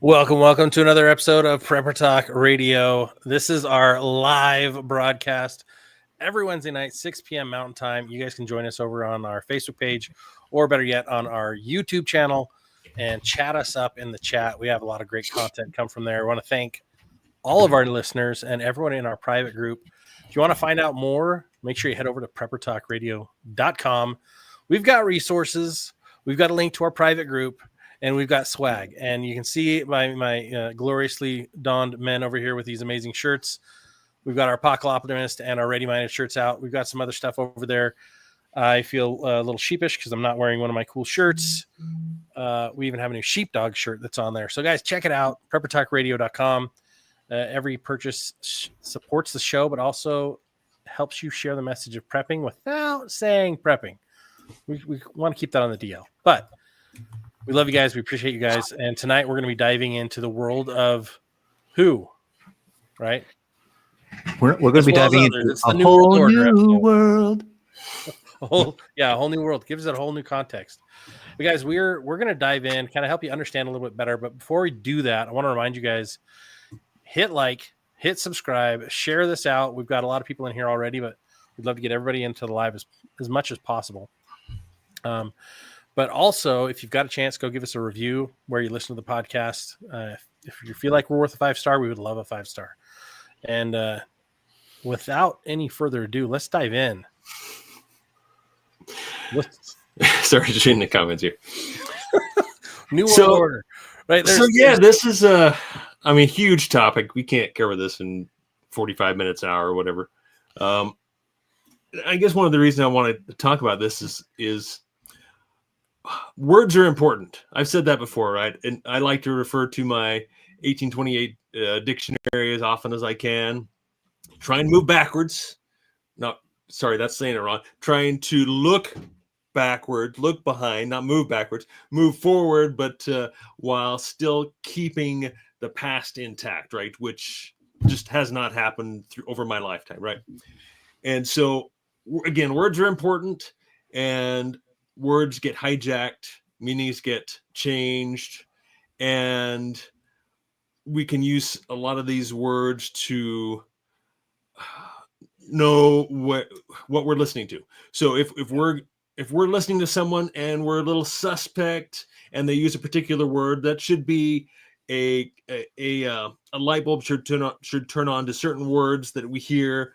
Welcome to another episode of Prepper Talk Radio. This is our live broadcast every Wednesday night, 6 p.m. Mountain Time. You guys can join us over on our Facebook page, or better yet, on our YouTube channel, and chat us up in the chat. We have a lot of great content come from there. I want to thank all of our listeners and everyone in our private group. If you want to find out more, make sure you head over to preppertalkradio.com. We've got resources. We've got a link to our private group. And we've got swag, and you can see my gloriously donned men over here with these amazing shirts. We've got our Apocalyptimist and our Ready Minded shirts out. We've got some other stuff over there. I feel a little sheepish because I'm not wearing one of my cool shirts. We even have a new sheepdog shirt that's on there. So, guys, check it out, preppertalkradio.com. Every purchase supports the show, but also helps you share the message of prepping without saying prepping. We want to keep that on the DL, but we love you guys. We appreciate you guys. And tonight we're going to be diving into the world of who, right? We're going to be diving into a whole new world. A whole new world. Gives it a whole new context. But guys, we're going to dive in, kind of help you understand a little bit better. But before we do that, I want to remind you guys, hit like, hit subscribe, share this out. We've got a lot of people in here already, but we'd love to get everybody into the live as much as possible. But also, if you've got a chance, go give us a review where you listen to the podcast. If you feel like we're worth a 5-star, we would love a 5-star. And without any further ado, let's dive in. Sorry, just reading the comments here. New World Order. Right. This is a huge topic. We can't cover this in 45 minutes, an hour, or whatever. I guess one of the reasons I wanted to talk about this is words are important. I've said that before, right? And I like to refer to my 1828 dictionary as often as I can. Try and move backwards. That's saying it wrong. Trying to look backward, look behind, not move backwards, move forward, but while still keeping the past intact, right? Which just has not happened over my lifetime, right? And so, again, words are important, and words get hijacked, meanings get changed, and we can use a lot of these words to know what we're listening to. So if we're listening to someone and we're a little suspect, and they use a particular word, that should be a light bulb should turn on to certain words that we hear.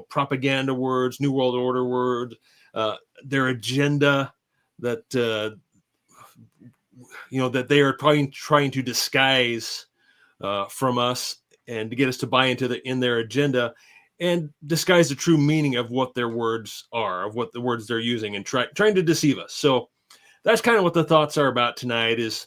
Propaganda words, New World Order words. Their agenda that that they are trying to disguise from us, and to get us to buy into their agenda, and disguise the true meaning of what their words are, of what the words they're using, and trying to deceive us. So that's kind of what the thoughts are about tonight. Is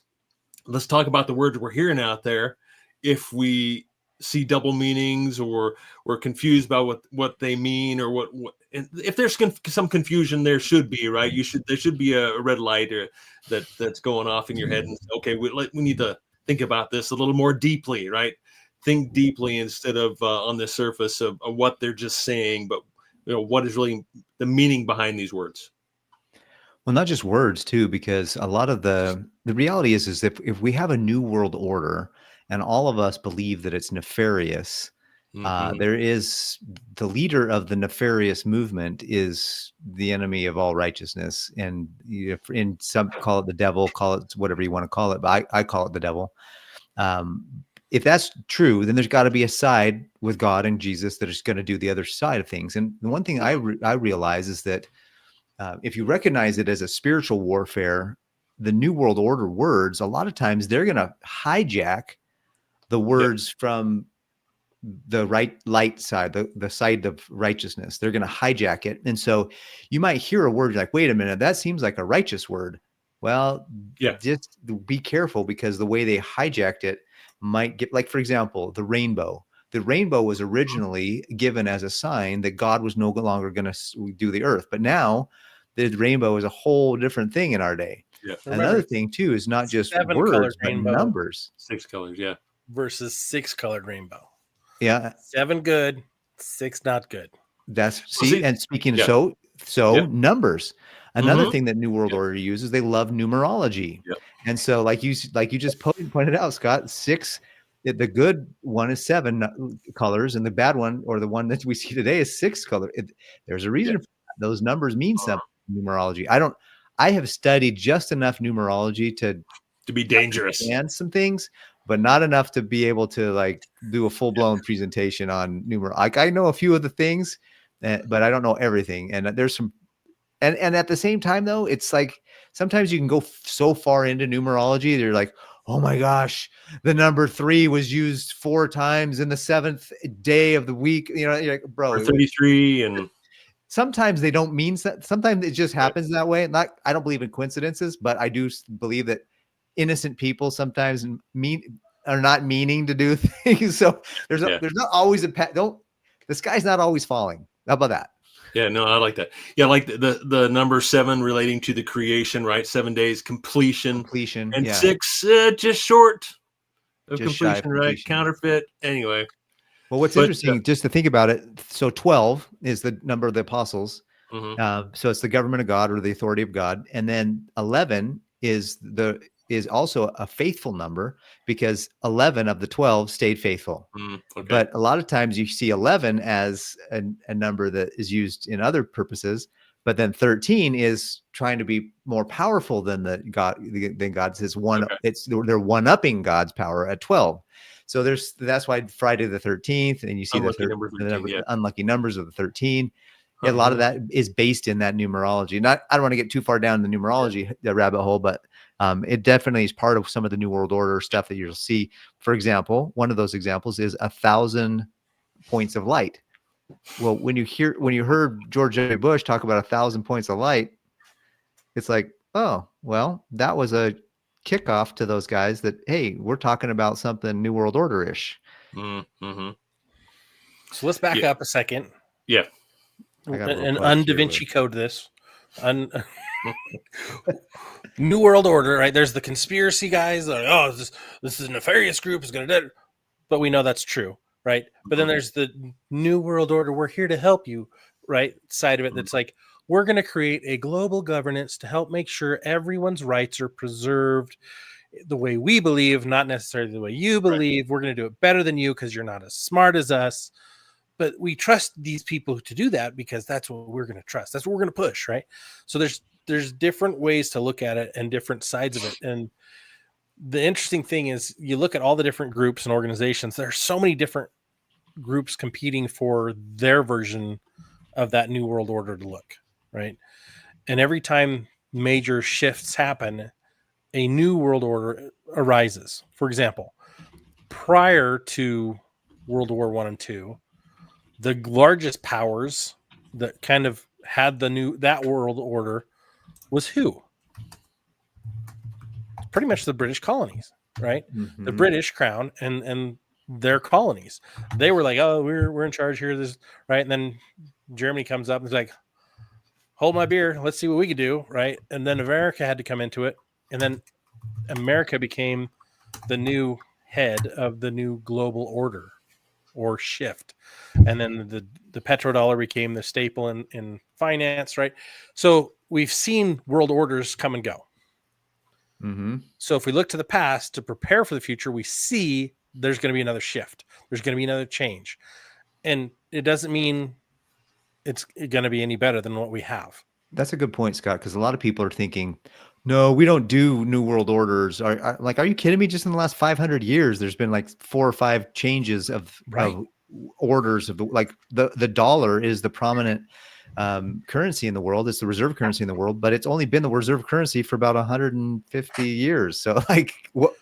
let's talk about the words we're hearing out there. If we see double meanings, or we're confused about what they mean, or what and if there's some confusion, there should be, right? There should be a red light that's going off in your head, and okay, we need to think about this a little more deeply, right? Think deeply instead of on the surface of what they're just saying, but what is really the meaning behind these words. Well, not just words too, because a lot of the reality is if we have a new world order and all of us believe that it's nefarious, there is the leader of the nefarious movement is the enemy of all righteousness. And in some call it the devil, call it whatever you want to call it, but I call it the devil. If that's true, then there's got to be a side with God and Jesus that is going to do the other side of things. And the one thing I realize is that if you recognize it as a spiritual warfare, the New World Order words, a lot of times they're going to hijack the words from the light side, the side of righteousness. They're going to hijack it. And so you might hear a word like, wait a minute, that seems like a righteous word. Well, just be careful, because the way they hijacked it might get, like, for example, the rainbow. The rainbow was originally given as a sign that God was no longer going to do the earth. But now the rainbow is a whole different thing in our day. Yeah. Another thing too is not just words, but numbers. 6 colors, versus 6-colored rainbow. Yeah. 7 good, 6 not good. And speaking of numbers, Another thing that New World Order uses, they love numerology. Yep. And so like you just pointed out, Scott, 6, the good one is 7 colors, and the bad one, or the one that we see today, is 6 colors. There's a reason for that. Those numbers mean something in numerology. I have studied just enough numerology to be dangerous and some things, but not enough to be able to like do a full-blown presentation on numerology. Like I know a few of the things, but I don't know everything. And there's some, and at the same time though, it's like sometimes you can go so far into numerology, they're like, oh my gosh, the number 3 was used 4 times in the 7th day of the week. You know, you're like, bro, or 33, and sometimes they don't mean that. Sometimes it just happens that way. I don't believe in coincidences, but I do believe that innocent people sometimes are not meaning to do things. So there's not always the sky's not always falling. How about that? Yeah, no, I like that. Yeah, like the number 7 relating to the creation, right? 7 days completion, and 6 just short of just completion, right? Counterfeit. Anyway. Well, what's interesting, just to think about it, so 12 is the number of the apostles. So it's the government of God, or the authority of God. And then 11 is also a faithful number, because 11 of the 12 stayed faithful. But a lot of times you see 11 as a number that is used in other purposes, but then 13 is trying to be more powerful than God says one. They're one-upping God's power at 12. So that's why Friday the 13th, and you see the unlucky numbers of the 13. A lot of that is based in that numerology. I don't want to get too far down the numerology rabbit hole, but it definitely is part of some of the New World Order stuff that you'll see. For example, one of those examples is 1,000 points of light. Well, when you heard George W. Bush talk about 1,000 points of light, it's like, oh, well, that was a kickoff to those guys that, hey, we're talking about something New World Order-ish. So let's back up a second. Yeah. And Da Vinci Code this. New World Order, right? There's the conspiracy guys. Like, oh, this is a nefarious group. Is going to do it. But we know that's true, right? But then there's the New World Order. We're here to help you, right? Side of it. That's like, we're going to create a global governance to help make sure everyone's rights are preserved the way we believe, not necessarily the way you believe. Right. We're going to do it better than you because you're not as smart as us. But we trust these people to do that because that's what we're going to trust. That's what we're going to push, right? So there's different ways to look at it and different sides of it. And the interesting thing is you look at all the different groups and organizations. There are so many different groups competing for their version of that New World Order to look, right? And every time major shifts happen, a new world order arises. For example, prior to World War I and II, the largest powers that kind of had that world order was who? Pretty much the British colonies, right? Mm-hmm. The British crown and their colonies. They were like, oh, we're in charge here, this right? And then Germany comes up and is like, hold my beer, let's see what we can do, right? And then America had to come into it, and then America became the new head of the new global order or shift. And then the petrodollar became the staple in finance, right? So we've seen world orders come and go. Mm-hmm. So if we look to the past to prepare for the future, we see there's going to be another shift. There's going to be another change. And it doesn't mean it's going to be any better than what we have. That's a good point, Scott, because a lot of people are thinking, no, we don't do new world orders. Are you kidding me? Just in the last 500 years, there's been like 4 or 5 changes of orders of the dollar is the prominent currency in the world. It's the reserve currency in the world, but it's only been the reserve currency for about 150 years. So what?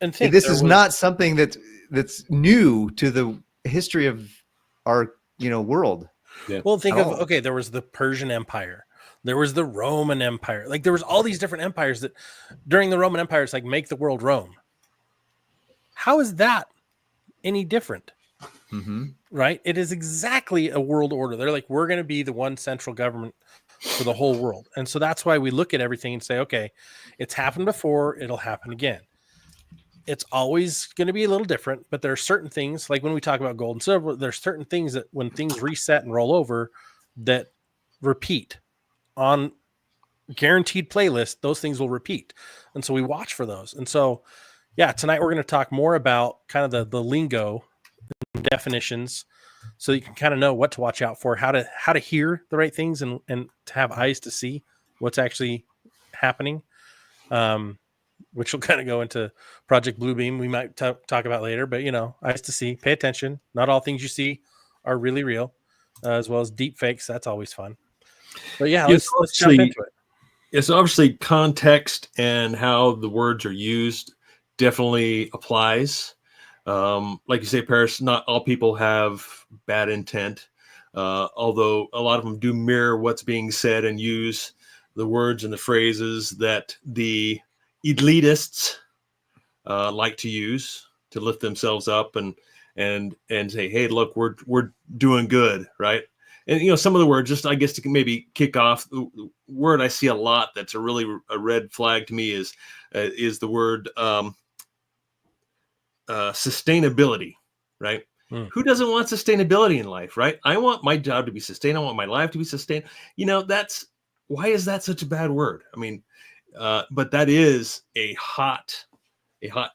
And this is not something that's new to the history of our world. Yeah. Well, think of there was the Persian Empire. There was the Roman Empire. Like there was all these different empires that during the Roman Empire, it's like make the world Rome. How is that any different? Mm-hmm. Right? It is exactly a world order. They're like, we're going to be the one central government for the whole world. And so that's why we look at everything and say, okay, it's happened before, it'll happen again. It's always going to be a little different, but there are certain things, like when we talk about gold and silver, there's certain things that when things reset and roll over that repeat. on guaranteed playlist, those things will repeat. And so we watch for those. And so, yeah, tonight we're going to talk more about kind of the lingo definitions, so you can kind of know what to watch out for, how to hear the right things, and to have eyes to see what's actually happening. Which will kind of go into Project Bluebeam. We might talk about later, but eyes to see, pay attention. Not all things you see are really real, as well as deep fakes. That's always fun. But yeah, let's jump into it. Yes, obviously context and how the words are used definitely applies. Like you say, Paris, not all people have bad intent, although a lot of them do mirror what's being said and use the words and the phrases that the elitists like to use to lift themselves up and say, hey, look, we're doing good, right? And some of the words, just I guess to maybe kick off, the word I see a lot that's a red flag to me is the word sustainability, right? Who doesn't want sustainability in life, right? I want my job to be sustained. I want my life to be sustained. Why is that such a bad word? I mean, but that is a hot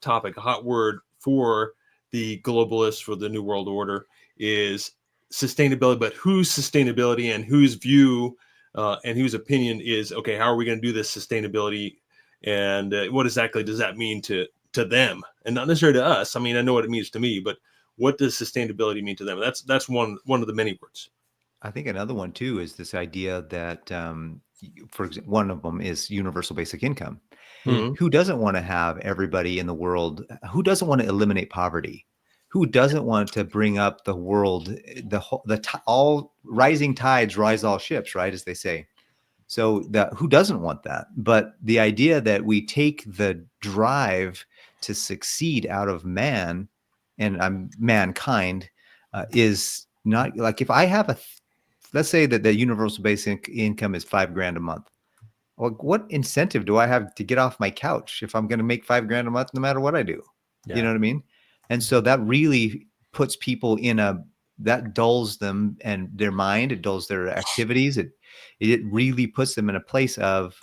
topic, a hot word for the globalists, for the New World Order, is sustainability. But whose sustainability and whose view and whose opinion is, okay, how are we going to do this sustainability? And what exactly does that mean to them? And not necessarily to us. I mean, I know what it means to me, but what does sustainability mean to them? That's one of the many words. I think another one too is this idea that, for example, one of them is universal basic income. Mm-hmm. Who doesn't want to have everybody in the world? Who doesn't want to eliminate poverty? Who doesn't want to bring up the world? All rising tides rise all ships, right? As they say. So who doesn't want that? But the idea that we take the drive to succeed out of man and mankind is not like, if I have let's say that the universal basic income is $5,000 a month. Well, what incentive do I have to get off my couch if I'm going to make $5,000 a month, no matter what I do? Yeah. You know what I mean? And so that really puts people that dulls them and their mind. It dulls their activities. It really puts them in a place of,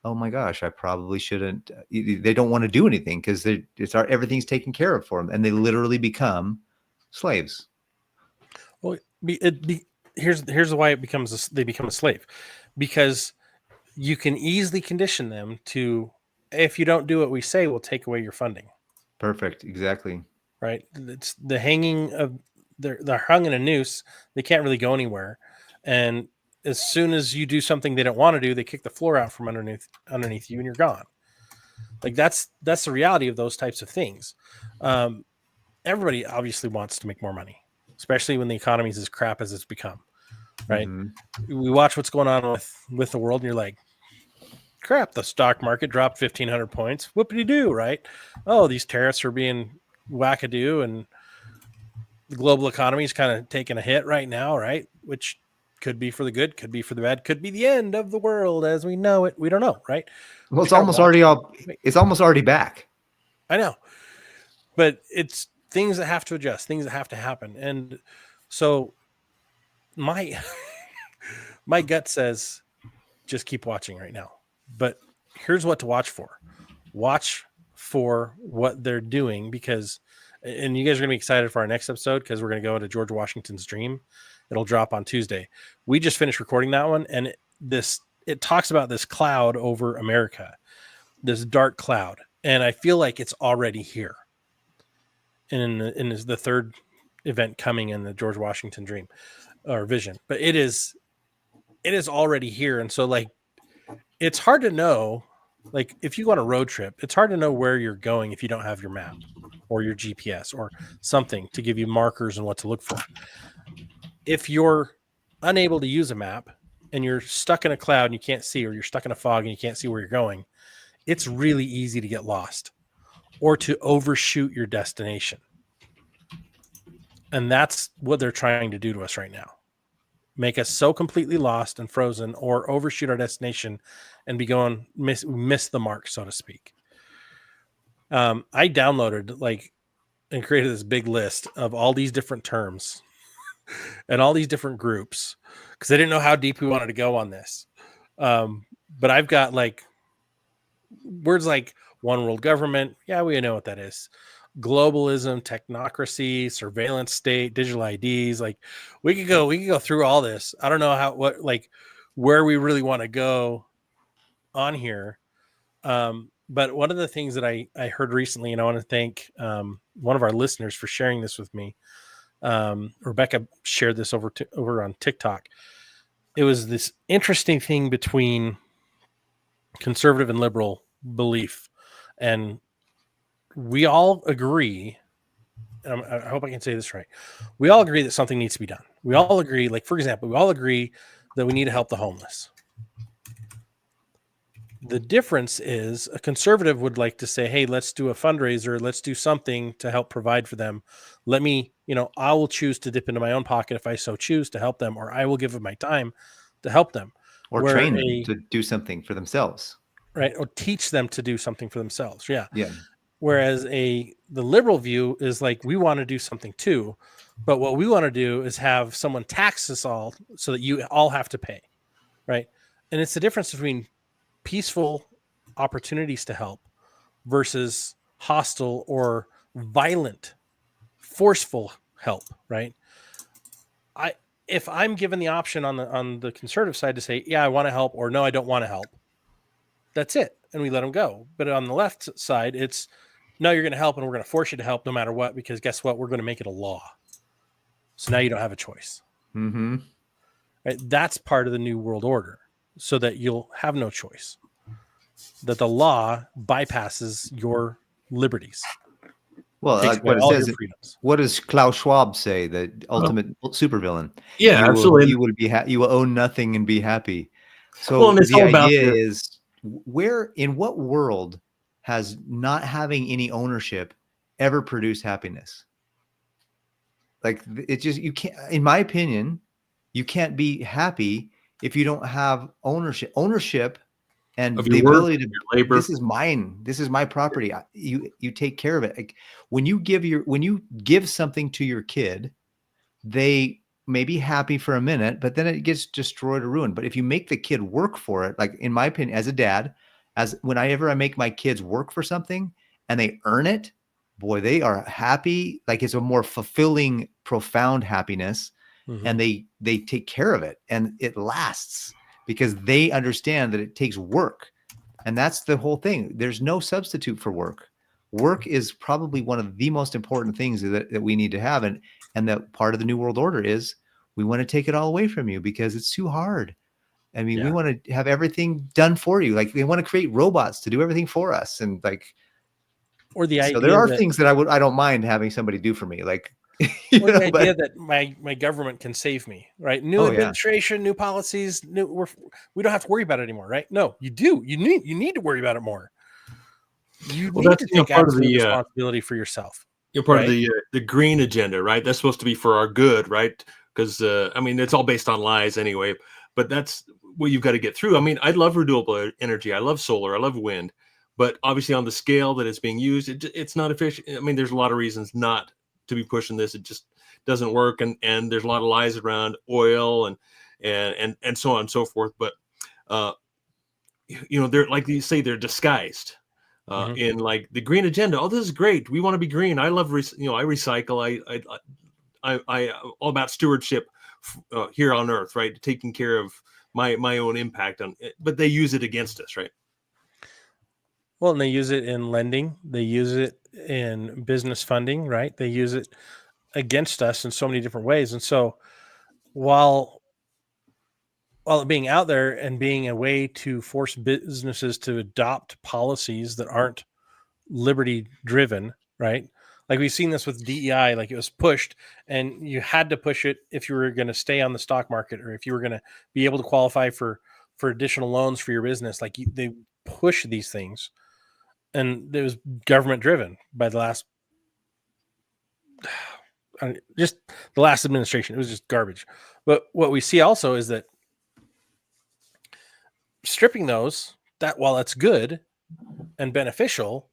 oh my gosh, I probably shouldn't. They don't want to do anything because everything's taken care of for them, and they literally become slaves. Well, here's why they become a slave, because you can easily condition them to, if you don't do what we say, we'll take away your funding. Perfect. Exactly. Right. It's the hanging of they're hung in a noose. They can't really go anywhere. And as soon as you do something they don't want to do, they kick the floor out from underneath you and you're gone. Like that's the reality of those types of things. Everybody obviously wants to make more money, especially when the economy is as crap as it's become. Right. Mm-hmm. We watch what's going on with the world and you're like, crap, the stock market dropped 1,500 points. Whoopity-doo, right? Oh, these tariffs are being wackadoo and the global economy is kind of taking a hit right now, right? Which could be for the good, could be for the bad, could be the end of the world as we know it. We don't know, right? Well, it's almost already back. I know. But it's things that have to adjust, things that have to happen. And so my gut says just keep watching right now. But here's what to watch for. Watch for what they're doing, because, and you guys are going to be excited for our next episode because we're going to go into George Washington's dream. It'll drop on Tuesday. We just finished recording that one, and it talks about this cloud over America, this dark cloud, and I feel like it's already here. And in the third event coming in the George Washington dream or vision, but it is already here, and so like it's hard to know. Like if you go on a road trip, it's hard to know where you're going if you don't have your map or your GPS or something to give you markers and what to look for. If you're unable to use a map and you're stuck in a cloud and you can't see, or you're stuck in a fog and you can't see where you're going, it's really easy to get lost or to overshoot your destination. And that's what they're trying to do to us right now. Make us so completely lost and frozen, or overshoot our destination and be going miss the mark, so to speak. I downloaded and created this big list of all these different terms and all these different groups because I didn't know how deep we wanted to go on this. But I've got like words like one world government. Yeah, we know what that is. Globalism, technocracy, surveillance state, digital IDs. Like we could go through all this. I don't know where we really want to go on here. But one of the things that I heard recently, and I want to thank one of our listeners for sharing this with me. Rebecca shared this over on TikTok. It was this interesting thing between conservative and liberal belief, and we all agree. I hope I can say this right. We all agree that something needs to be done. We all agree, like for example, we all agree that we need to help the homeless. The difference is a conservative would like to say, hey, let's do a fundraiser. Let's do something to help provide for them. Let me, I will choose to dip into my own pocket if I so choose to help them, or I will give them my time to help them. Or train them to do something for themselves. Right. Or teach them to do something for themselves. Yeah. Yeah. Whereas the liberal view is like, we want to do something too, but what we want to do is have someone tax us all so that you all have to pay. Right. And it's the difference between peaceful opportunities to help versus hostile or violent, forceful help, right? If I'm given the option on the conservative side to say, yeah, I want to help, or no, I don't want to help, that's it. And we let them go. But on the left side, it's no, you're going to help and we're going to force you to help no matter what, because guess what? We're going to make it a law. So now you don't have a choice. Mm-hmm. Right? That's part of the New World Order, so that you'll have no choice, that the law bypasses your liberties. Well, like what it says, what does Klaus Schwab say? The ultimate supervillain. Yeah, you absolutely. You will be you will own nothing and be happy. So the idea is, in what world has not having any ownership ever produced happiness? Like it just, you can't, in my opinion, you can't be happy if you don't have ownership and the ability to labor. This is mine. This is my property. You take care of it. Like when you give something to your kid, they may be happy for a minute, but then it gets destroyed or ruined. But if you make the kid work for it, like in my opinion, as a dad, whenever I make my kids work for something and they earn it, boy, they are happy. Like it's a more fulfilling, profound happiness. Mm-hmm. And they take care of it and it lasts, because they understand that it takes work. And that's the whole thing. There's no substitute for work. Work is probably one of the most important things that we need to have. And that part of the New World Order is we want to take it all away from you because it's too hard. I mean, we want to have everything done for you. Like they want to create robots to do everything for us. And like, or the idea, so there are things that I don't mind having somebody do for me. Like, the idea that my government can save me, right? New administration, new policies, we don't have to worry about it anymore, right? No, you do. You need to worry about it more. You need to take absolute responsibility for yourself. You're part of the green agenda, right? That's supposed to be for our good, right? Because I mean, it's all based on lies anyway. But that's what you've got to get through. I mean, I love renewable energy. I love solar. I love wind. But obviously, on the scale that it's being used, it's not efficient. I mean, there's a lot of reasons not to be pushing this. It just doesn't work, and there's a lot of lies around oil and so on and so forth. But they're, like you say, they're disguised in like the green agenda. Oh, this is great. We want to be green. I love I recycle. I all about stewardship here on Earth, right? Taking care of my own impact on it. But they use it against us, right? Well, and they use it in lending. They use it in business funding, right? They use it against us in so many different ways. And so while it being out there and being a way to force businesses to adopt policies that aren't liberty driven, right? Like we've seen this with DEI, like it was pushed and you had to push it if you were going to stay on the stock market, or if you were going to be able to qualify for additional loans for your business. Like they push these things. And it was government driven by the last administration. It was just garbage. But what we see also is that stripping those, that while that's good and beneficial,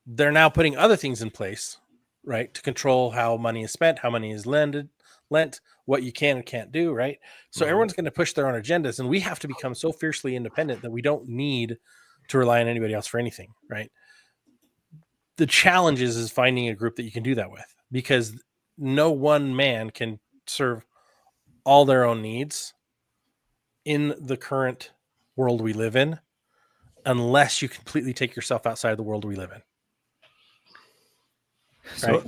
they're now putting other things in place, right, to control how money is spent, how money is lended, Lent, what you can and can't do, right? So everyone's going to push their own agendas, and we have to become so fiercely independent that we don't need to rely on anybody else for anything, right? The challenge is finding a group that you can do that with, because no one man can serve all their own needs in the current world we live in, unless you completely take yourself outside the world we live in. Right?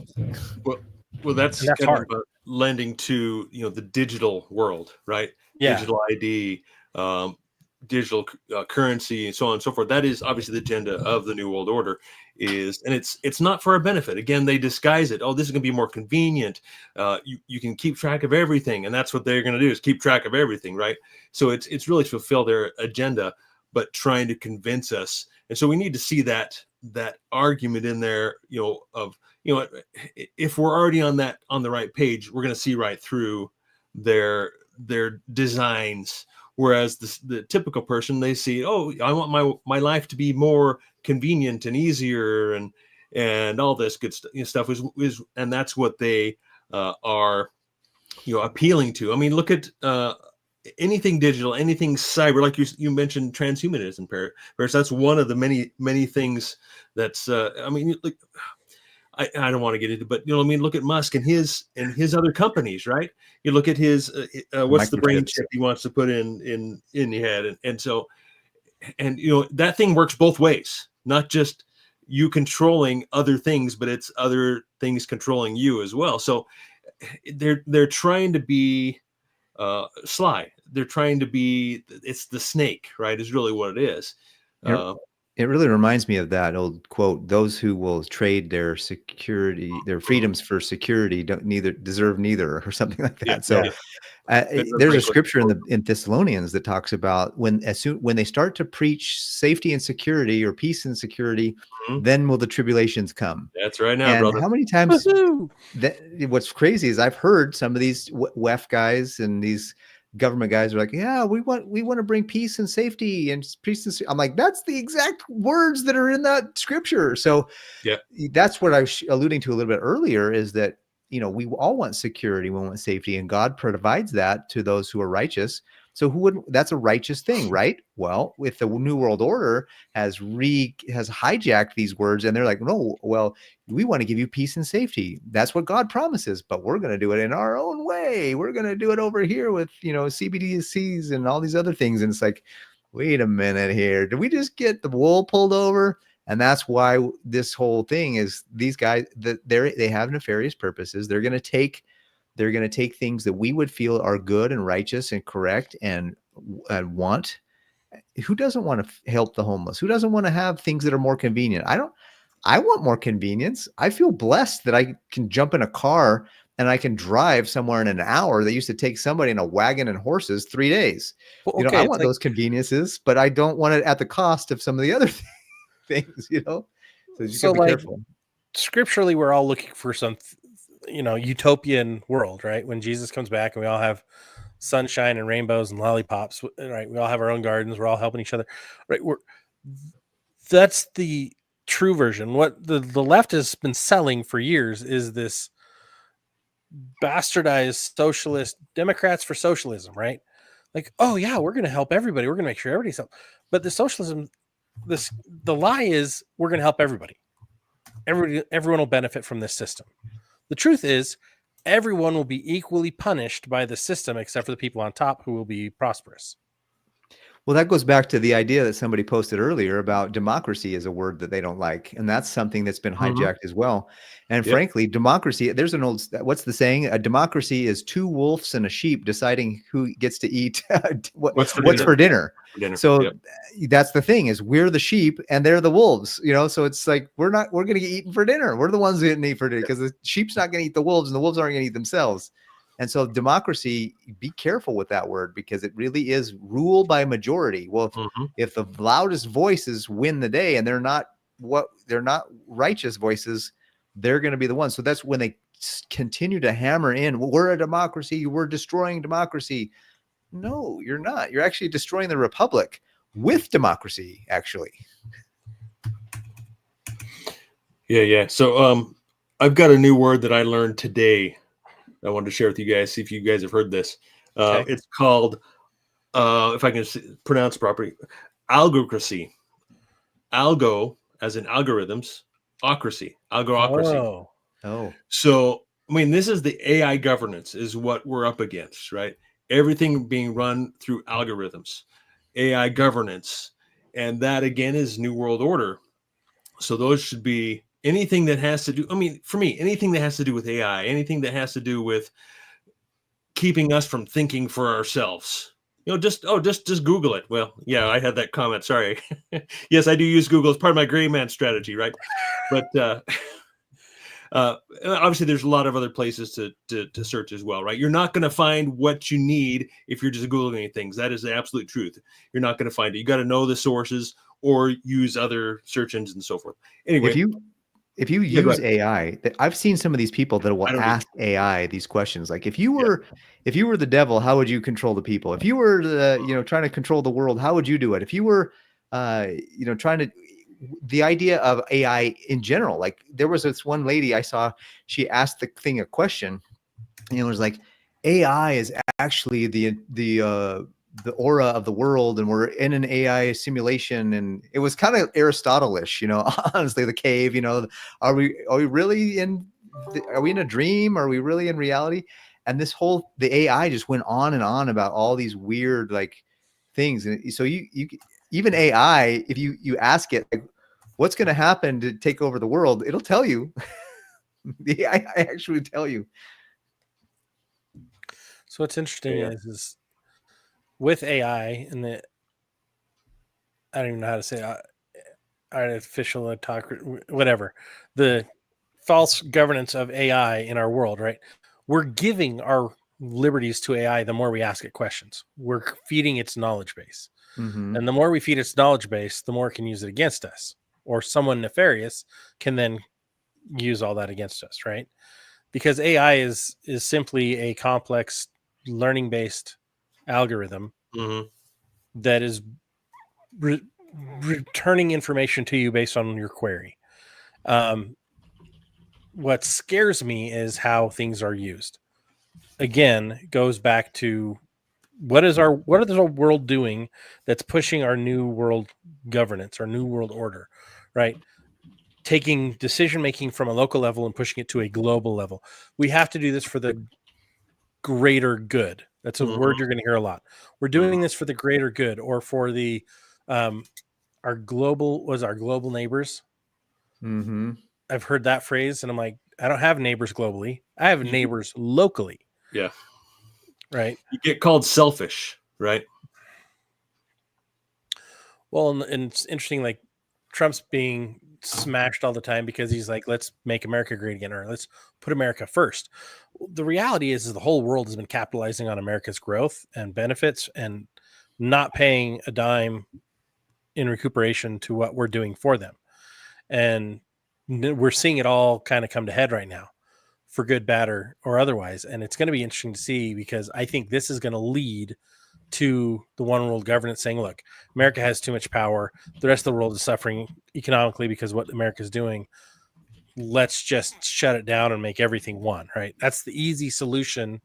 So, well, that's kind hard. of lending to, the digital world, right? Yeah. Digital ID, digital currency, and so on and so forth. That is obviously the agenda of the New World Order. And it's not for our benefit. Again, they disguise it. Oh, this is going to be more convenient. You can keep track of everything, and that's what they're going to do, is keep track of everything, right? So it's really to fulfill their agenda, but trying to convince us. And so we need to see that argument in there, of, if we're already on the right page, we're going to see right through their designs. Whereas the typical person, they see, oh, I want my life to be more convenient and easier, and all this good stuff is, and that's what they are, appealing to. I mean, look at anything digital, anything cyber, like you mentioned, transhumanism, Paris. That's one of the many things that's. I mean, like, I don't want to get into, but look at Musk and his other companies, right? You look at his what's the brain chip he wants to put in your head, and so, and that thing works both ways, not just you controlling other things, but it's other things controlling you as well. So they're trying to be sly. They're trying to be, it's the snake, right? Is really what it is. It really reminds me of that old quote: "Those who will trade their freedoms for security deserve neither," or something like that. Yeah, so yeah. There's a scripture in Thessalonians that talks about when they start to preach safety and security, or peace and security, then will the tribulations come. That's right now, and brother. How many times what's crazy is I've heard some of these WEF guys and these government guys are like, yeah, we want to bring peace and safety and peace and I'm like, that's the exact words that are in that scripture. So yeah, that's what I was alluding to a little bit earlier, is that we all want security, we want safety, and God provides that to those who are righteous. So who wouldn't? That's a righteous thing, right? Well, if the New World Order has hijacked these words, and they're like, no, well, we want to give you peace and safety. That's what God promises, but we're going to do it in our own way. We're going to do it over here with CBDCs and all these other things. And it's like, wait a minute here. Did we just get the wool pulled over? And that's why this whole thing is, these guys, they have nefarious purposes. They're going to take things that we would feel are good and righteous and correct and want. Who doesn't want to help the homeless? Who doesn't want to have things that are more convenient? I want more convenience. I feel blessed that I can jump in a car and I can drive somewhere in an hour that used to take somebody in a wagon and horses 3 days. Well, okay, I want those conveniences, but I don't want it at the cost of some of the other things, So you gotta be careful. Scripturally, we're all looking for some, utopian world, right? When Jesus comes back and we all have sunshine and rainbows and lollipops, right? We all have our own gardens. We're all helping each other, right? That's the true version. What the left has been selling for years is this bastardized socialist Democrats for socialism, right? Like, oh yeah, we're going to help everybody. We're going to make sure everybody's helped. But the socialism, the lie is we're going to help everybody. Everyone will benefit from this system. The truth is, everyone will be equally punished by the system, except for the people on top who will be prosperous. Well, that goes back to the idea that somebody posted earlier about democracy as a word that they don't like. And that's something that's been hijacked as well. And frankly, democracy, there's an old, what's the saying? A democracy is two wolves and a sheep deciding who gets to eat what's for dinner. So that's the thing, is we're the sheep and they're the wolves, so it's like, we're going to get eaten for dinner. We're the ones who didn't eat for dinner, because the sheep's not going to eat the wolves and the wolves aren't going to eat themselves. And so democracy, be careful with that word, because it really is rule by majority. Well, if the loudest voices win the day and they're not righteous voices, they're going to be the ones. So that's when they continue to hammer in, well, we're a democracy, we're destroying democracy. No, you're not. You're actually destroying the republic with democracy, actually. Yeah. So I've got a new word that I learned today I wanted to share with you guys, see if you guys have heard this. Okay. It's called, if I can pronounce properly, algocracy. Algo, as in algorithms, ocracy, algocracy. Oh. So, I mean, this is the AI governance is what we're up against, right? Everything being run through algorithms, AI governance, and that again is New World Order. So those should be anything that has to do, I mean, for me, anything that has to do with AI, anything that has to do with keeping us from thinking for ourselves. You know, just Google it. Well, yeah, I had that comment. Sorry. Yes, I do use Google as part of my gray man strategy, right? But obviously, there's a lot of other places to search as well, right? You're not going to find what you need if you're just Googling things. That is the absolute truth. You're not going to find it. You got to know the sources or use other search engines and so forth. Anyway, if you use AI, I've seen some of these people that will ask AI these questions. Like if you were the devil, how would you control the people? If you were trying to control the world, how would you do it? If you were trying to, the idea of AI in general, like there was this one lady I saw, she asked the thing a question, and it was like, AI is actually the aura of the world, and we're in an AI simulation. And it was kind of Aristotle-ish, honestly, the cave, are we really are we in a dream? Are we really in reality? And the AI just went on and on about all these weird like things. And so you even AI, if you ask it, like, what's going to happen to take over the world, it'll tell you. The AI actually tell you. So what's interesting is with AI and I don't even know how to say artificial whatever, the false governance of AI in our world, right? We're giving our liberties to AI the more we ask it questions. We're feeding its knowledge base. Mm-hmm. And the more we feed its knowledge base, the more it can use it against us. Or someone nefarious can then use all that against us, right? Because AI is simply a complex learning-based algorithm that is returning information to you based on your query. What scares me is how things are used. Again, goes back to what is our world doing that's pushing our new world governance, our new world order, right? Taking decision making from a local level and pushing it to a global level. We have to do this for the greater good. That's a word you're going to hear a lot. We're doing this for the greater good, or for the our global neighbors. Mm-hmm. I've heard that phrase, and I'm like, I don't have neighbors globally. I have neighbors locally. Yeah. Right. You get called selfish, right? Well, and it's interesting, like Trump's being smashed all the time because he's like, let's make America great again, or let's put America first. The reality is the whole world has been capitalizing on America's growth and benefits and not paying a dime in recuperation to what we're doing for them. And we're seeing it all kind of come to head right now, for good, bad, or otherwise. And it's going to be interesting to see, because I think this is going to lead to the one world governance saying, look, America has too much power. The rest of the world is suffering economically because of what America's doing. Let's just shut it down and make everything one, right? That's the easy solution,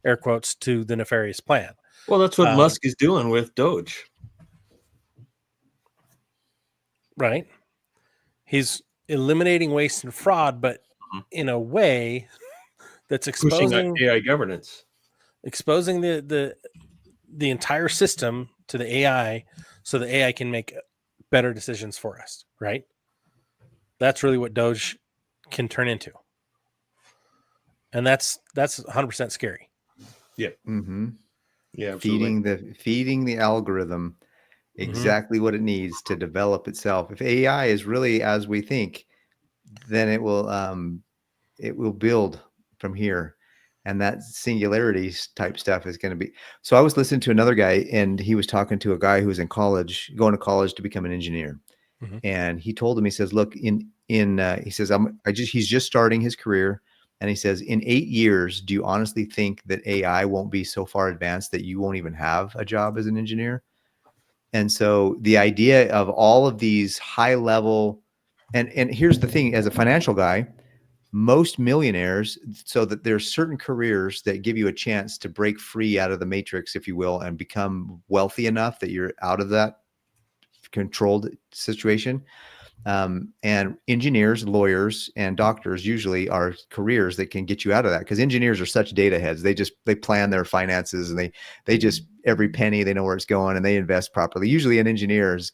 air quotes, to the nefarious plan. Well, that's what Musk is doing with Doge. Right. He's eliminating waste and fraud, but in a way that's exposing AI governance, exposing the entire system to the AI, so the AI can make better decisions for us, right? That's really what Doge can turn into. And that's 100% scary. Yeah. Mm-hmm. Yeah. Absolutely. Feeding the algorithm exactly what it needs to develop itself. If AI is really as we think, then it will build from here. And that singularity type stuff is going to be. So I was listening to another guy, and he was talking to a guy who was in college, going to college to become an engineer. And he told him, he says, look, he says, he's just starting his career. And he says, in 8 years, do you honestly think that AI won't be so far advanced that you won't even have a job as an engineer? And so the idea of all of these high level, and here's the thing, as a financial guy, most millionaires, so that there's certain careers that give you a chance to break free out of the matrix, if you will, and become wealthy enough that you're out of that controlled situation. And engineers, lawyers, and doctors usually are careers that can get you out of that, because engineers are such data heads. They plan their finances, and they just, every penny, they know where it's going, and they invest properly. Usually an engineer is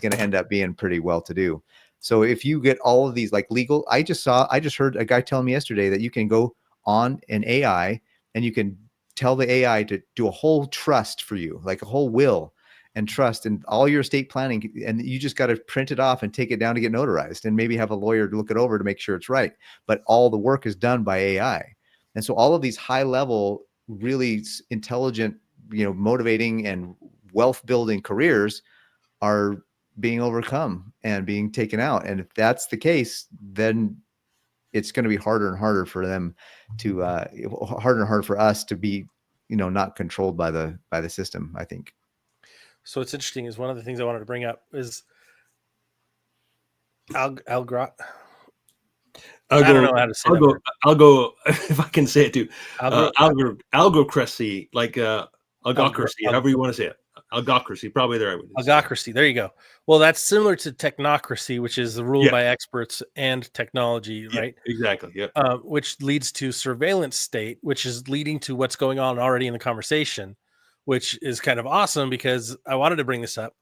going to end up being pretty well to do. So if you get all of these like legal, I just heard a guy telling me yesterday that you can go on an AI and you can tell the AI to do a whole trust for you, like a whole will and trust and all your estate planning. And you just got to print it off and take it down to get notarized, and maybe have a lawyer to look it over to make sure it's right. But all the work is done by AI. And so all of these high level, really intelligent, motivating and wealth building careers are being overcome and being taken out. And if that's the case, then it's going to be harder and harder for them to, harder and harder for us to be, not controlled by the system, I think. So what's interesting is one of the things I wanted to bring up is I don't know how to say that. I'll go if I can say it too. Algocracy, like algocracy, however you want to say it. Algocracy, probably there. Algocracy, there you go. Well, that's similar to technocracy, which is the rule by experts and technology, right? Exactly. Yeah. Which leads to surveillance state, which is leading to what's going on already in the conversation, which is kind of awesome, because I wanted to bring this up.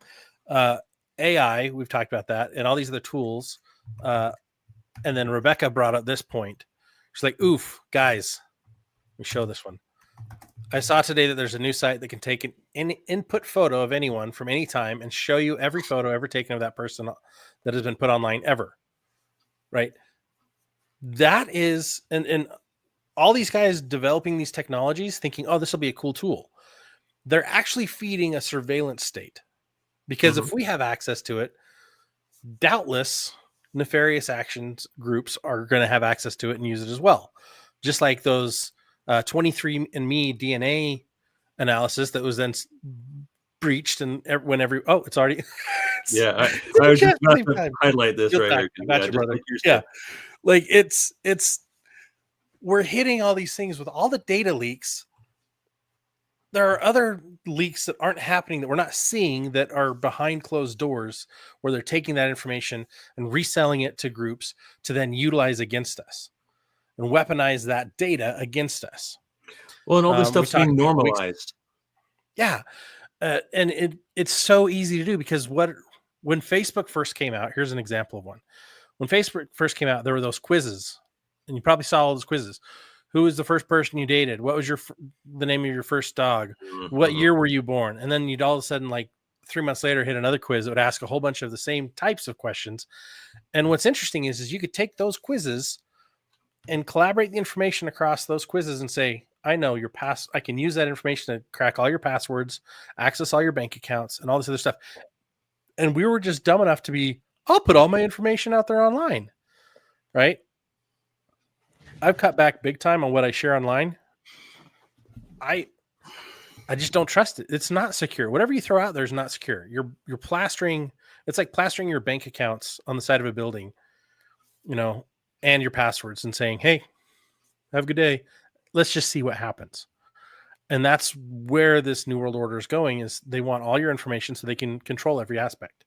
AI, we've talked about that, and all these other tools. And then Rebecca brought up this point. She's like, oof, guys, let me show this one. I saw today that there's a new site that can take an input photo of anyone from any time and show you every photo ever taken of that person that has been put online ever. Right? That is, and all these guys developing these technologies thinking, oh, this will be a cool tool. They're actually feeding a surveillance state, because if we have access to it, doubtless nefarious actions groups are going to have access to it and use it as well. Just like those 23andMe DNA analysis that was then breached, and it's already. I was just about to highlight this right here. I got you, brother. Like it's we're hitting all these things with all the data leaks. There are other leaks that aren't happening, that we're not seeing, that are behind closed doors, where they're taking that information and reselling it to groups to then utilize against us and weaponize that data against us. Well, and all this stuff's being normalized. And it's so easy to do, because when Facebook first came out, here's an example of one. When Facebook first came out, there were those quizzes, and you probably saw all those quizzes. Who was the first person you dated? What was the name of your first dog? What year were you born? And then you'd all of a sudden, like 3 months later, hit another quiz that would ask a whole bunch of the same types of questions. And what's interesting is you could take those quizzes and collaborate the information across those quizzes and say, I know your I can use that information to crack all your passwords, access all your bank accounts, and all this other stuff. And we were just dumb enough to I'll put all my information out there online, right? I've cut back big time on what I share online. I just don't trust it. It's not secure. Whatever you throw out there is not secure. You're plastering. It's like plastering your bank accounts on the side of a building, and your passwords, and saying, "Hey, have a good day. Let's just see what happens." And that's where this New World Order is going. Is they want all your information so they can control every aspect.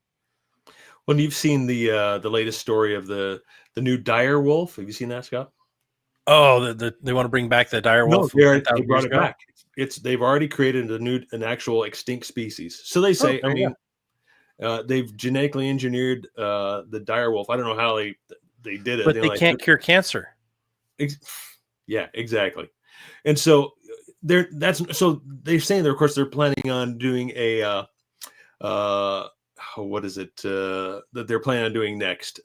Well, you've seen the latest story of the new dire wolf. Have you seen that, Scott? Oh, they want to bring back the dire wolf. No, they brought it back. They've already created an actual extinct species. So they say, they've genetically engineered the dire wolf. I don't know how they did it, but they can't cure cancer. Yeah, exactly. And so they're saying that, of course, they're planning on doing a what is it that they're planning on doing next?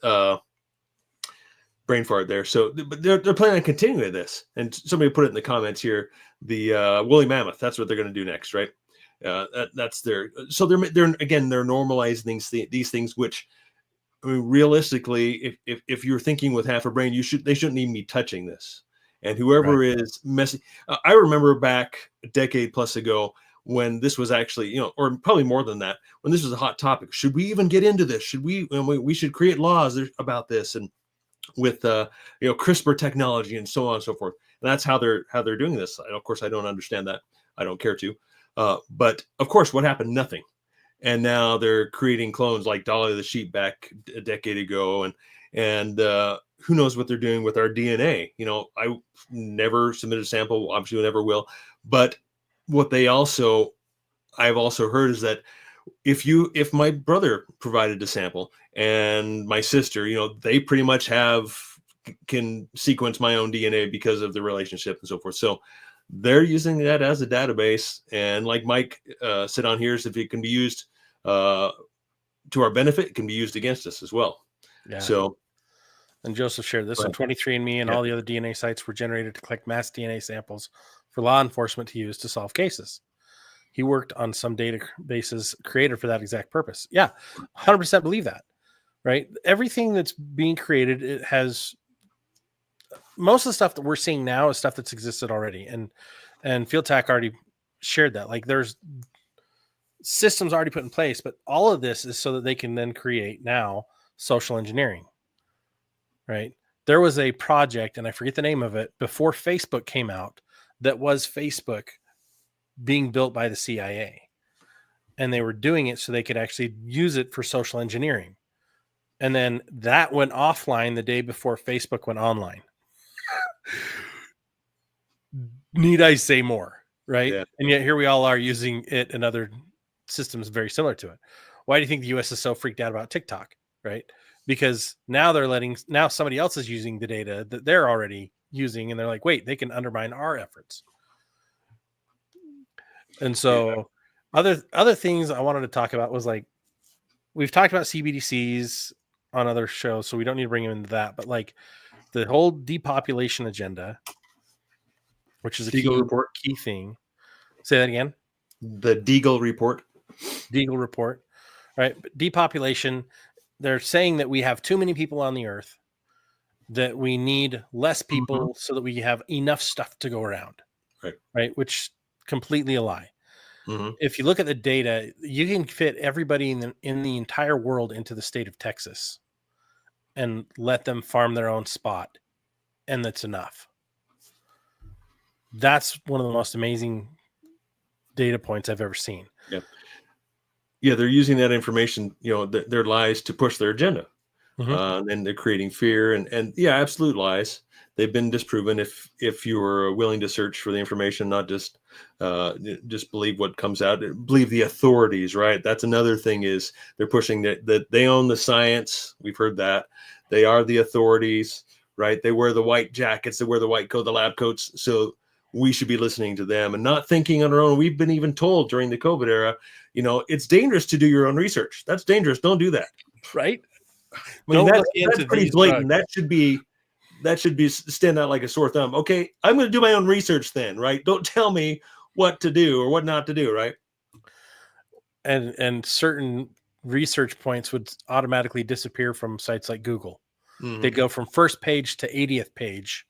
Brain fart there. So, but they're planning on continuing this. And somebody put it in the comments here, the woolly mammoth. That's what they're going to do next, right? That's their. So they're normalizing these things, which, I mean, realistically, if you're thinking with half a brain, they shouldn't even be touching this. And whoever is messing, I remember back a decade plus ago when this was actually, or probably more than that, when this was a hot topic. Should we even get into this? Should we? We should create laws about this. And CRISPR technology and so on and so forth. And that's how they're doing this. Of course, I don't understand that. I don't care to. But of course, what happened? Nothing. And now they're creating clones like Dolly the sheep back a decade ago, and who knows what they're doing with our DNA? I never submitted a sample, obviously never will. But what I've also heard is that if my brother provided a sample and my sister, they pretty much can sequence my own DNA because of the relationship and so forth. So they're using that as a database. And like Mike said on here, is if it can be used to our benefit, it can be used against us as well. Yeah. So, and Joseph shared this. So 23andMe and Yeah. all the other DNA sites were generated to collect mass DNA samples for law enforcement to use to solve cases. He worked on some databases created for that exact purpose. Yeah, 100% believe that, right? Everything that's being created, it has most of the stuff that we're seeing now is stuff that's existed already. And FieldTech already shared that. Like there's systems already put in place, but all of this is so that they can then create now social engineering, right? There was a project, and I forget the name of it, before Facebook came out, that was Facebook being built by the CIA, and they were doing it so they could actually use it for social engineering. And then that went offline the day before Facebook went online. Need I say more, right? Yeah. And yet here we all are using it and other systems very similar to it. Why do you think the US is so freaked out about TikTok, right? Because now now somebody else is using the data that they're already using, and they're like, wait, they can undermine our efforts. And so other things I wanted to talk about was like, we've talked about CBDCs on other shows, so we don't need to bring them into that, but like the whole depopulation agenda, which is a key thing. Say that again. The Deagle report. Deagle report, right? But depopulation, they're saying that we have too many people on the earth, that we need less people so that we have enough stuff to go around. Right? Which completely a lie. If you look at the data, you can fit everybody in the entire world into the state of Texas and let them farm their own spot, and that's enough. That's one of the most amazing data points I've ever seen. Yeah, they're using that information, their lies to push their agenda. And they're creating fear and absolute lies. They've been disproven if you are willing to search for the information, not just believe what comes out, believe the authorities, right? That's another thing, is they're pushing that they own the science. We've heard that. They are the authorities, right? They wear the white jackets, they wear the white coat, the lab coats. So we should be listening to them and not thinking on our own. We've been even told during the COVID era, it's dangerous to do your own research. That's dangerous. Don't do that. Right. I mean, that's pretty blatant. That should be stand out like a sore thumb. Okay, I'm going to do my own research then, right? Don't tell me what to do or what not to do, right? And certain research points would automatically disappear from sites like Google. They go from first page to 80th page,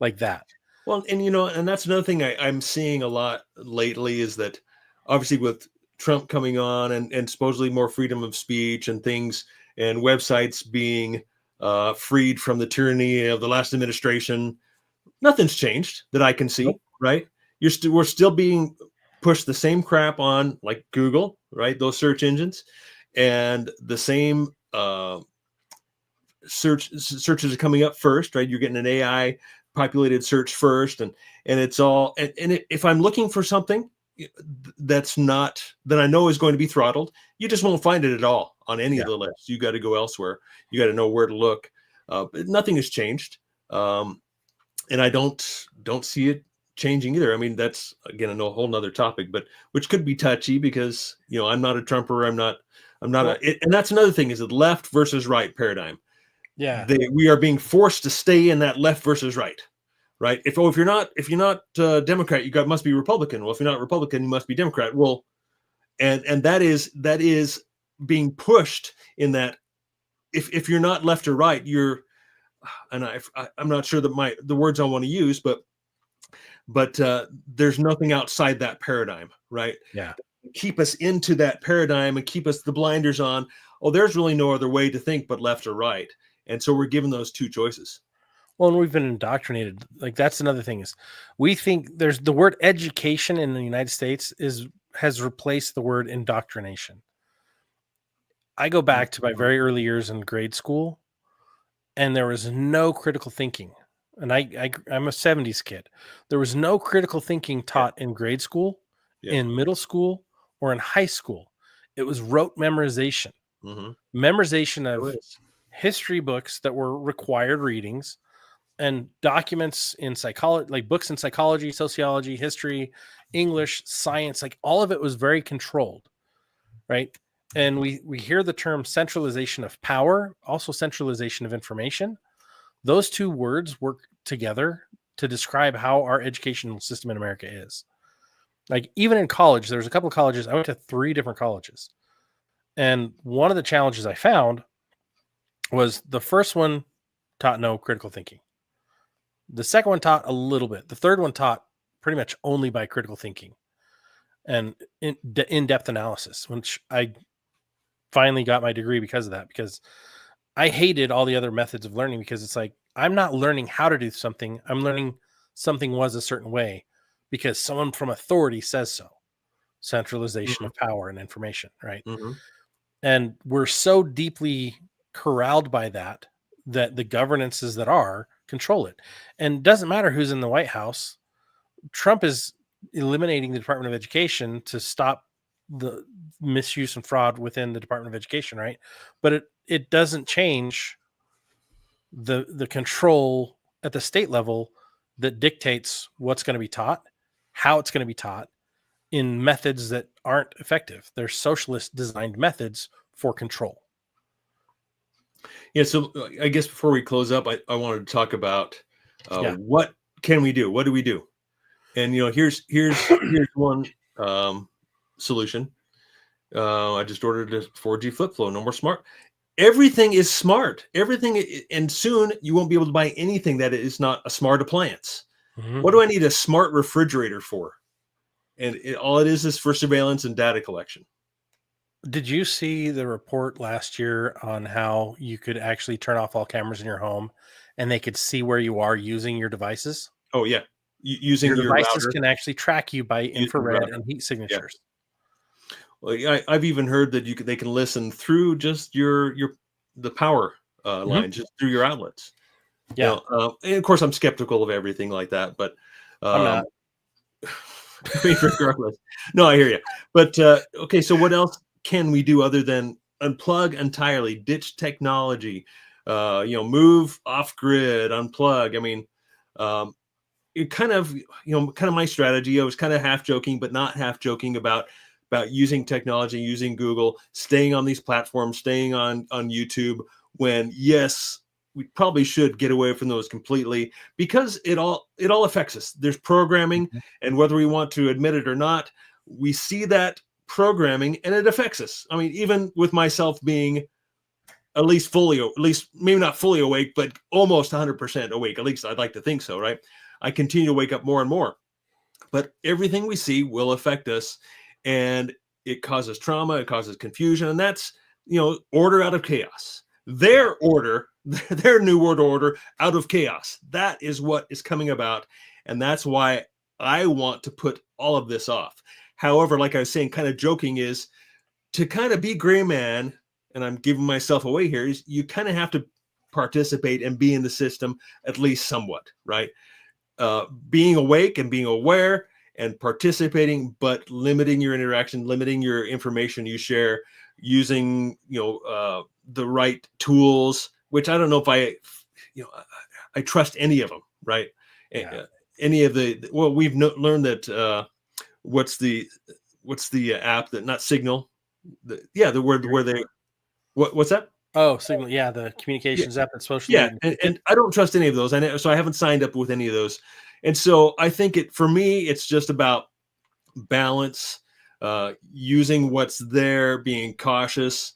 like that. Well, and that's another thing I'm seeing a lot lately, is that obviously with Trump coming on and supposedly more freedom of speech and things, and websites being freed from the tyranny of the last administration, nothing's changed that I can see, right? We're still being pushed the same crap on, like Google, right? Those search engines, and the same searches are coming up first, right? You're getting an AI populated search first, and it's all, if I'm looking for something that's not, that I know is going to be throttled, you just won't find it at all on any of the lists. You got to go elsewhere. You got to know where to look. But nothing has changed, and I don't see it changing either. I mean, that's again a whole nother topic, but which could be touchy because I'm not a Trumper. I'm not and that's another thing, is the left versus right paradigm. Yeah, we are being forced to stay in that left versus right. If you're not Democrat, you must be Republican. Well, if you're not Republican, you must be Democrat. Well, and that is being pushed in that if you're not left or right, I'm not sure that the words I want to use, but there's nothing outside that paradigm, right? Yeah, keep us into that paradigm and keep us the blinders on. Oh, there's really no other way to think but left or right. And so we're given those two choices. Well, and we've been indoctrinated. Like, that's another thing, is we think there's the word education in the United States has replaced the word indoctrination. I go back to my very early years in grade school, and there was no critical thinking. And I'm a 70s kid. There was no critical thinking taught in grade school, in middle school, or in high school. It was rote memorization. Memorization of history books that were required readings, and documents in psychology, like books in psychology, sociology, history, English, science, like all of it was very controlled, right? And we hear the term centralization of power, also centralization of information. Those two words work together to describe how our educational system in America is. Like, even in college, there's a couple of colleges. I went to 3 different colleges. And one of the challenges I found was the first one taught no critical thinking. The second one taught a little bit. The third one taught pretty much only by critical thinking and in-depth analysis, which I finally got my degree because of that, because I hated all the other methods of learning, because it's like, I'm not learning how to do something. I'm learning something was a certain way because someone from authority says so. Centralization of power and information, right? And we're so deeply corralled by that the governances that are control it. And it doesn't matter who's in the White House. Trump is eliminating the Department of Education to stop the misuse and fraud within the Department of Education, right? But it doesn't change the control at the state level that dictates what's going to be taught, how it's going to be taught, in methods that aren't effective. They're socialist designed methods for control. Yeah, so I guess before we close up, I wanted to talk about what can we do? What do we do? And here's one solution. I just ordered a 4G flip flow. No more smart. Everything is smart. Everything, and soon you won't be able to buy anything that is not a smart appliance. What do I need a smart refrigerator for? And all it is for surveillance and data collection. Did you see the report last year on how you could actually turn off all cameras in your home and they could see where you are using your devices? Oh, yeah. Using your devices router. Can actually track you by infrared and heat signatures. Well, I've even heard that they can listen through just the power line, just through your outlets. Yeah. And of course, I'm skeptical of everything like that, but I'm not. I mean, regardless. No, I hear you. But okay, so what else can we do other than unplug entirely, ditch technology, move off grid, unplug? I mean, it kind of my strategy. I was kind of half joking, but not half joking about using technology, using Google, staying on these platforms, staying on YouTube, when yes, we probably should get away from those completely, because it all affects us. There's programming, and whether we want to admit it or not, we see that programming and it affects us. I mean, even with myself being at least maybe not fully awake, but almost 100% awake. At least I'd like to think so, right? I continue to wake up more and more, but everything we see will affect us, and it causes trauma, it causes confusion, and that's, order out of chaos. Their new world order out of chaos. That is what is coming about, and that's why I want to put all of this off. However, like I was saying, kind of joking, is to kind of be gray man, and I'm giving myself away here, is you kind of have to participate and be in the system at least somewhat, right? Being awake and being aware and participating, but limiting your interaction, limiting your information you share, using the right tools, which I don't know if I trust any of them, right? Yeah. Any of we've learned that what's the app that, not Signal, what's that? Oh, Signal. Yeah, the communications app that's social. Yeah, and I don't trust any of those. So I haven't signed up with any of those. And so I think for me, it's just about balance, using what's there, being cautious.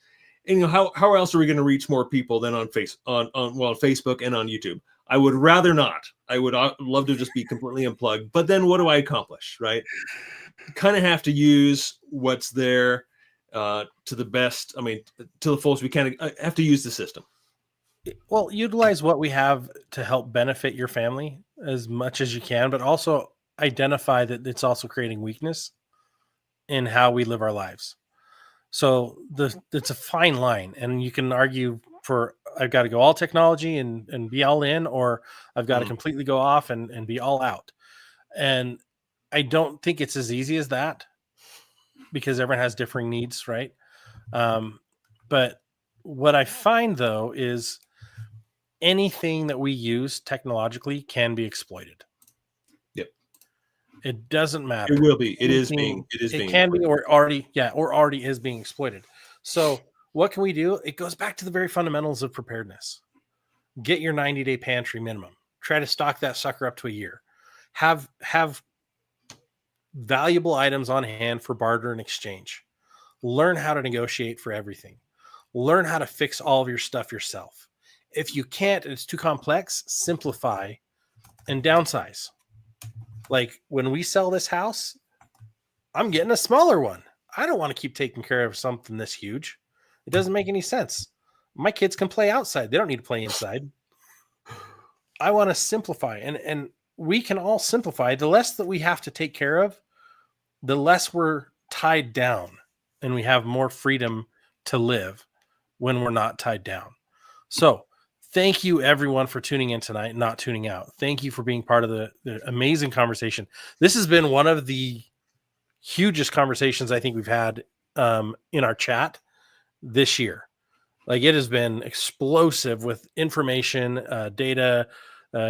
And how else are we going to reach more people than on Facebook and on YouTube? I would rather not. I would love to just be completely unplugged. But then what do I accomplish, right? Kind of have to use what's there to the best. I mean, to the fullest we can. I have to use the system. Well, utilize what we have to help benefit your family as much as you can, but also identify that it's also creating weakness in how we live our lives. So it's a fine line, and you can argue for I've got to go all technology and be all in, or I've got to completely go off and be all out. And I don't think it's as easy as that because everyone has differing needs, right? But what I find though is anything that we use technologically can be exploited. Yep. It doesn't matter. It will be. It Anything, is being. It can be, or already is being exploited. So what can we do? It goes back to the very fundamentals of preparedness. Get your 90-day pantry minimum. Try to stock that sucker up to a year. Have valuable items on hand for barter and exchange. Learn how to negotiate for everything. Learn how to fix all of your stuff yourself. If you can't, it's too complex, simplify and downsize. Like when we sell this house, I'm getting a smaller one. I don't want to keep taking care of something this huge. It doesn't make any sense. My kids can play outside. They don't need to play inside. I want to simplify, and we can all simplify. The less that we have to take care of, the less we're tied down, and we have more freedom to live when we're not tied down. So thank you everyone for tuning in tonight and not tuning out. Thank you for being part of the amazing conversation. This has been one of the hugest conversations I think we've had in our chat this year. Like it has been explosive with information, data,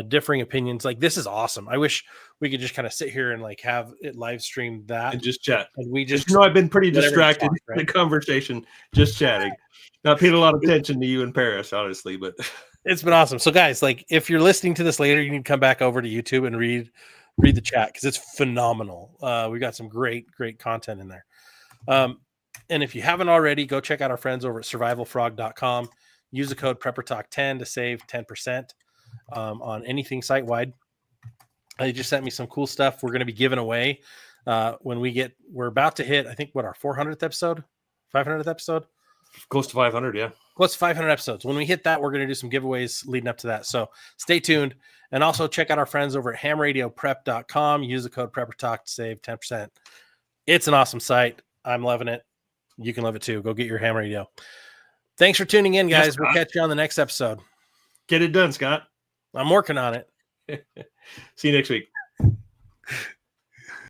differing opinions. Like this is awesome. I wish we could just kind of sit here and like have it live streamed that and just chat. And we just, I've been pretty distracted talk, right? in the conversation, just chatting. Not paying a lot of attention to you in Paris, honestly, but it's been awesome. So guys, like if you're listening to this later, you need to come back over to YouTube and read the chat because it's phenomenal. We got some great content in there. And if you haven't already, go check out our friends over at survivalfrog.com. Use the code PrepperTalk10 to save 10% on anything site-wide. They just sent me some cool stuff we're going to be giving away when we're about to hit, I think, our 400th episode? 500th episode? Close to 500, yeah. Close to 500 episodes. When we hit that, we're going to do some giveaways leading up to that. So stay tuned. And also check out our friends over at hamradioprep.com. Use the code PrepperTalk to save 10%. It's an awesome site. I'm loving it. You can love it too. Go get your ham radio. Thanks for tuning in, guys. Yes, we'll catch you on the next episode. Get it done, Scott. I'm working on it. See you next week.